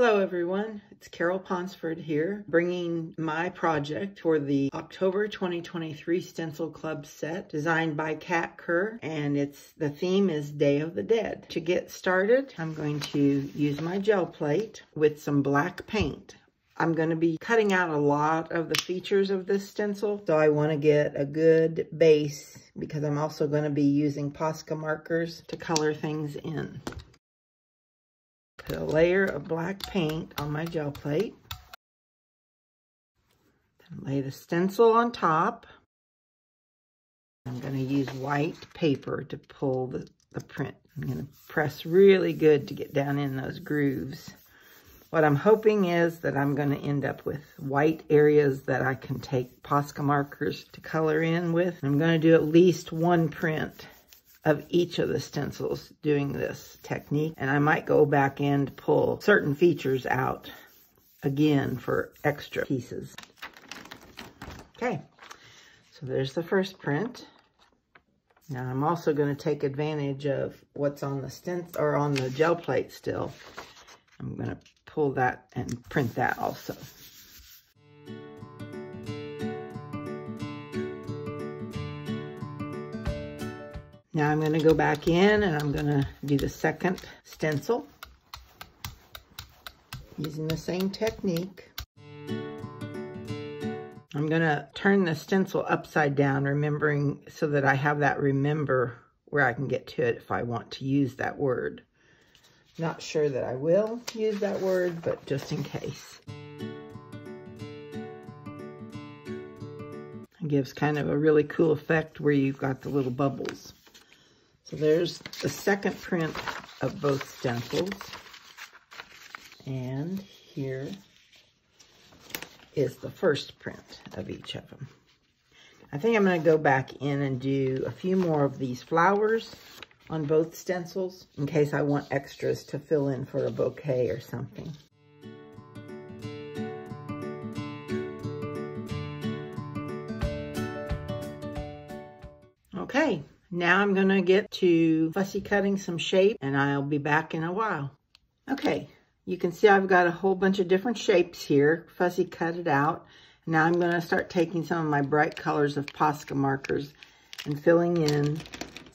Hello everyone, it's Carol Ponsford here, bringing my project for the October 2023 Stencil Club set designed by Kat Kerr, and the theme is Day of the Dead. To get started, I'm going to use my gel plate with some black paint. I'm going to be cutting out a lot of the features of this stencil, so I want to get a good base because I'm also going to be using Posca markers to color things in. Put a layer of black paint on my gel plate. Then lay the stencil on top. I'm going to use white paper to pull the print. I'm going to press really good to get down in those grooves. What I'm hoping is that I'm going to end up with white areas that I can take Posca markers to color in with. I'm going to do at least one print of each of the stencils doing this technique, and I might go back in to pull certain features out again for extra pieces. Okay, so there's the first print. Now I'm also going to take advantage of what's on the stencil or on the gel plate still. I'm going to pull that and print that also. Now I'm going to go back in and I'm going to do the second stencil using the same technique. I'm going to turn the stencil upside down, remembering so that I have that remember where I can get to it if I want to use that word. Not sure that I will use that word, but just in case. It gives kind of a really cool effect where you've got the little bubbles. So there's the second print of both stencils. And here is the first print of each of them. I think I'm going to go back in and do a few more of these flowers on both stencils in case I want extras to fill in for a bouquet or something. Okay. Now I'm going to get to fussy cutting some shape, and I'll be back in a while. Okay, you can see I've got a whole bunch of different shapes here, fussy cut it out. Now I'm going to start taking some of my bright colors of Posca markers and filling in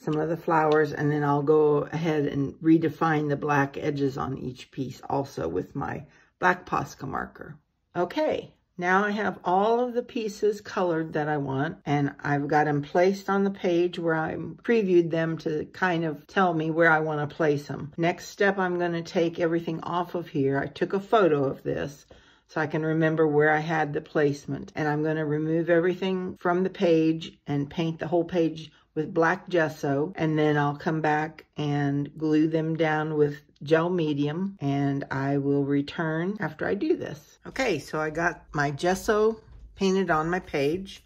some of the flowers, and then I'll go ahead and redefine the black edges on each piece also with my black Posca marker. Okay. Now I have all of the pieces colored that I want, and I've got them placed on the page where I previewed them to kind of tell me where I want to place them. Next step, I'm going to take everything off of here. I took a photo of this so I can remember where I had the placement, and I'm going to remove everything from the page and paint the whole page with black gesso, and then I'll come back and glue them down with gel medium, and I will return after I do this. Okay, so I got my gesso painted on my page.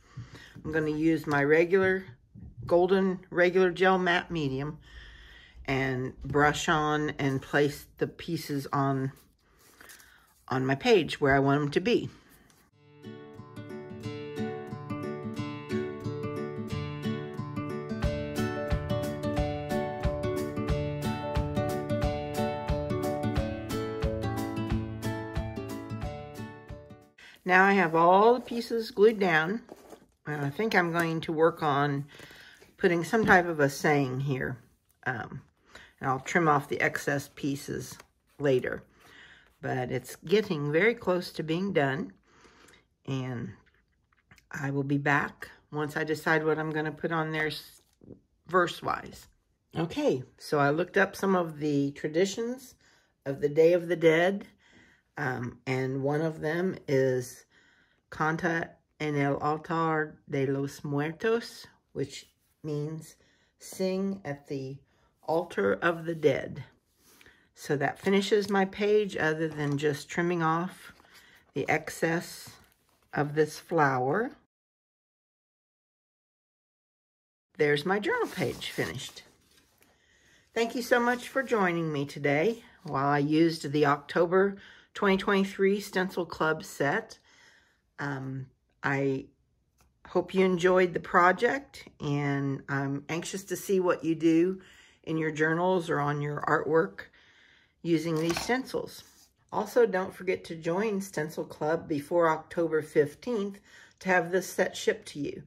I'm going to use my golden regular gel matte medium and brush on and place the pieces on my page where I want them to be. Now I have all the pieces glued down, and I think I'm going to work on putting some type of a saying here. And I'll trim off the excess pieces later. But it's getting very close to being done, and I will be back once I decide what I'm going to put on there verse-wise. Okay, so I looked up some of the traditions of the Day of the Dead. And one of them is Canta en el altar de los muertos, which means sing at the altar of the dead. So that finishes my page other than just trimming off the excess of this flower. There's my journal page finished. Thank you so much for joining me today while I used the October 2023 Stencil Club set. I hope you enjoyed the project, and I'm anxious to see what you do in your journals or on your artwork using these stencils. Also, don't forget to join Stencil Club before October 15th to have this set shipped to you.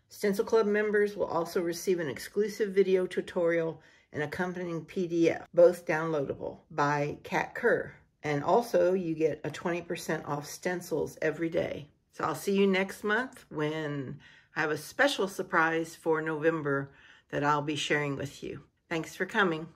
Stencil Club members will also receive an exclusive video tutorial and accompanying PDF, both downloadable by Kat Kerr. And also, you get a 20% off stencils every day. So I'll see you next month when I have a special surprise for November that I'll be sharing with you. Thanks for coming.